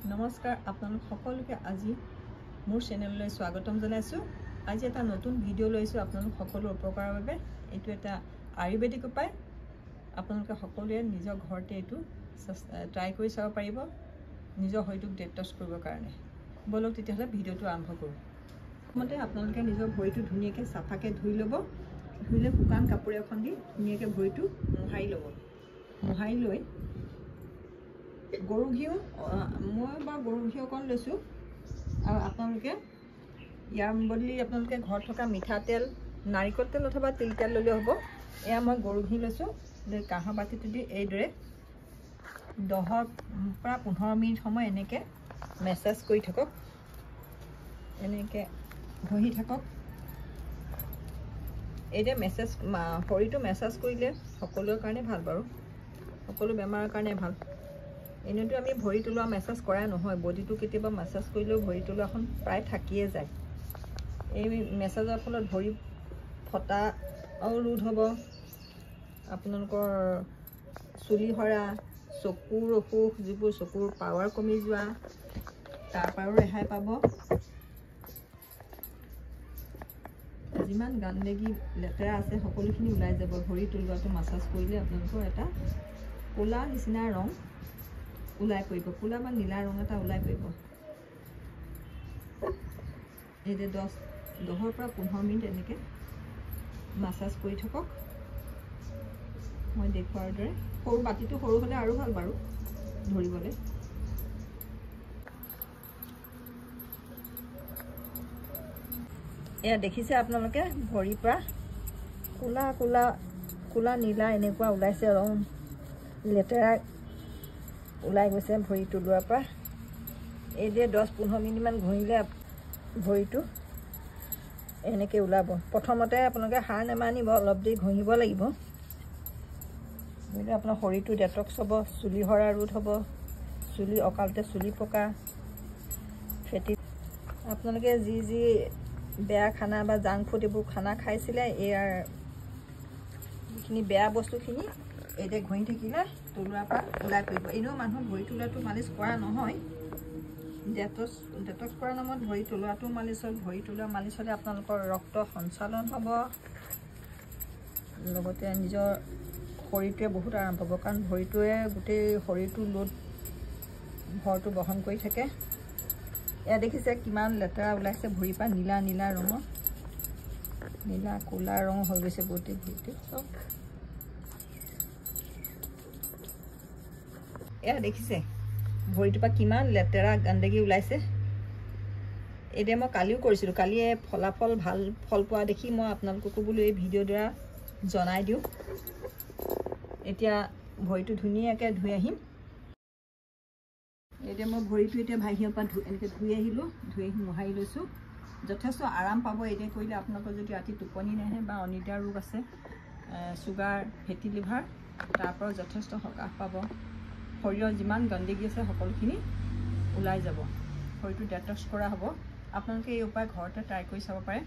নমস্কাৰ আপোনালোক সকলোকে আজি মোৰ চেনেললৈ স্বাগতম জনাইছো। আজি এটা নতুন ভিডিঅ' লৈছো আপোনালোক সকলো উপকাৰৰ বাবে। এটো এটা আয়ুৰ্বেদিক উপায়। আপোনালোকে সকলোৱে নিজৰ ঘৰতে এটো ট্ৰাই কৰি চাব পাৰিব নিজৰ হয়টোক ডেটক্স কৰিবৰ কাৰণে। বলক তেতিয়াহলে ভিডিঅ'টো আৰম্ভ কৰো। প্ৰথমতে আপোনালোকে নিজৰ ভৰিটো ধুনীয়াকৈ সাফাকে ধুই ল'ব। ধুইলে শুকান কাপোৰ এখন দি ধুনীয়াকৈ ভৰিটো মোহাৰি ল'ব। মোহাৰি লৈ গৰু ঘিউ মই বা গৰু ঘিউ অকণ লৈছোঁ আৰু আপোনালোকে ইয়াৰ বদলি আপোনালোকে ঘৰত থকা মিঠাতেল নাৰিকল তেল অথবা তিল তেল ল'লে হ'ব। এয়া মই গৰু ঘিউ লৈছোঁ। কাঁহৰ বাতিটো দি এইদৰে 10 পৰা 15 মিনিট সময় এনেকৈ মেছাজ কৰি থাকক। এনেকৈ ঘঁহি থাকক। এইদৰে মেছাজ শৰীৰটো মেছাজ কৰিলে সকলোৰ কাৰণে ভাল বাৰু। সকলো বেমাৰৰ কাৰণে ভাল। এনেতো আমি ভৰি তোলা মেছাজ কৰা নহয়, বডিটো কেতিয়াবা মেছাজ কৰিলেও ভৰি তোলাখন প্ৰায় থাকিয়ে যায়। এই মেছাজৰ ফলত ভৰি ফটা ৰোধ হ'ব। আপোনালোকৰ চুলি সৰা, চকুৰ অসুখ, যিবোৰ চকুৰ পাৱাৰ কমি যোৱা তাৰ পৰাও ৰেহাই পাব। যিমান গান্দগী লেতেৰা আছে সকলোখিনি ওলাই যাব। ভৰি তোলোৱাটো মাছাজ কৰিলে আপোনালোকৰ এটা ক'লা নিচিনা ৰং ওলাই পৰিব। ক'লা বা নীলা ৰং এটা ওলাই পৰিব। এই যে 10 পৰা 15 মিনিট এনেকৈ মাছাজ কৰি থাকক। মই দেখুৱাৰ দৰে সৰু বাতিটো সৰু হ'লে আৰু ভাল বাৰু ধৰিবলৈ। এয়া দেখিছে আপোনালোকে ভৰিৰ পৰা ক'লা ক'লা ক'লা নীলা এনেকুৱা ওলাইছে ৰং। লেতেৰা ওলাই গৈছে ভৰি তোলোৱাৰ পৰা। এই যে 10-15 মিনিটমান ঘঁহিলে ভৰিটো এনেকৈ ওলাব। প্ৰথমতে আপোনালোকে সাৰ নেমানিব, অলপ দেৰি ঘঁহিব লাগিব। ঘঁহিলে আপোনাৰ শৰীৰটো ডেটক্স হ'ব, চুলি সৰা ৰোধ হ'ব, চুলি অকালতে চুলি পকা, ফেটি। আপোনালোকে যি যি বেয়া খানা বা জাংক ফুড এইবোৰ খানা খাইছিলে, ইয়াৰ যিখিনি বেয়া বস্তুখিনি এতিয়া ঘঁহি থাকিলে তোলোৱাৰ পৰা ওলাই পৰিব। এনেও মানুহ ভৰি তোলাটো মালিচ কৰা নহয়, ডেটক্স কৰা নামত ভৰি তোলোৱাটো মালিচ হ'ল। ভৰি তোলা মালিচ হ'লে আপোনালোকৰ ৰক্ত সঞ্চালন হ'ব, লগতে নিজৰ শৰীৰটোৱে বহুত আৰাম পাব। কাৰণ ভৰিটোৱে গোটেই শৰীৰটো লোড ভৰটো বহন কৰি থাকে। এয়া দেখিছে কিমান লেতেৰা ওলাইছে ভৰিৰ পৰা, নীলা নীলা ৰঙৰ, নীলা ক'লা ৰং হৈ গৈছে গোটেই ভৰিটো চব। এয়া দেখিছে ভৰিটোৰ পৰা কিমান লেতেৰা গান্দগী ওলাইছে। এতিয়া মই কালিও কৰিছিলোঁ। কালিয়ে ফলাফল ভাল ফল পোৱা দেখি মই আপোনালোককো বোলো এই ভিডিঅ'ৰ দ্বাৰা জনাই দিওঁ। এতিয়া ভৰিটো ধুনীয়াকৈ ধুই আহিম। এতিয়া মই ভৰিটো এতিয়া ভাইহিৰ পৰা এনেকৈ ধুই আহিলোঁ। ধুই আহি মোহাৰি লৈছোঁ। যথেষ্ট আৰাম পাব এতিয়া কৰিলে। আপোনালোকৰ যদি ৰাতি টোপনি নাহে বা অনিদ্ৰা ৰোগ আছে, চুগাৰ, ফেটি লিভাৰ, তাৰ পৰাও যথেষ্ট সকাহ পাব। শৰীৰৰ যিমান গন্দগী আছে সকলোখিনি ওলাই যাব। শৰীৰটো ডেটক্স কৰা হ'ব। আপোনালোকে এই উপায় ঘৰতে ট্ৰাই কৰি চাব পাৰে।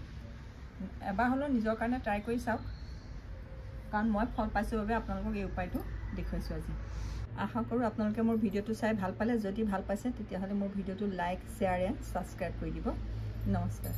এবাৰ হ'লেও নিজৰ কাৰণে ট্ৰাই কৰি চাওক, কাৰণ মই ফল পাইছোঁ বাবে আপোনালোকক এই উপায়টো দেখুৱাইছোঁ আজি। আশা কৰোঁ আপোনালোকে মোৰ ভিডিঅ'টো চাই ভাল পালে। যদি ভাল পাইছে তেতিয়াহ'লে মোৰ ভিডিঅ'টো লাইক, শ্বেয়াৰ এণ্ড ছাবস্ক্ৰাইব কৰি দিব। নমস্কাৰ।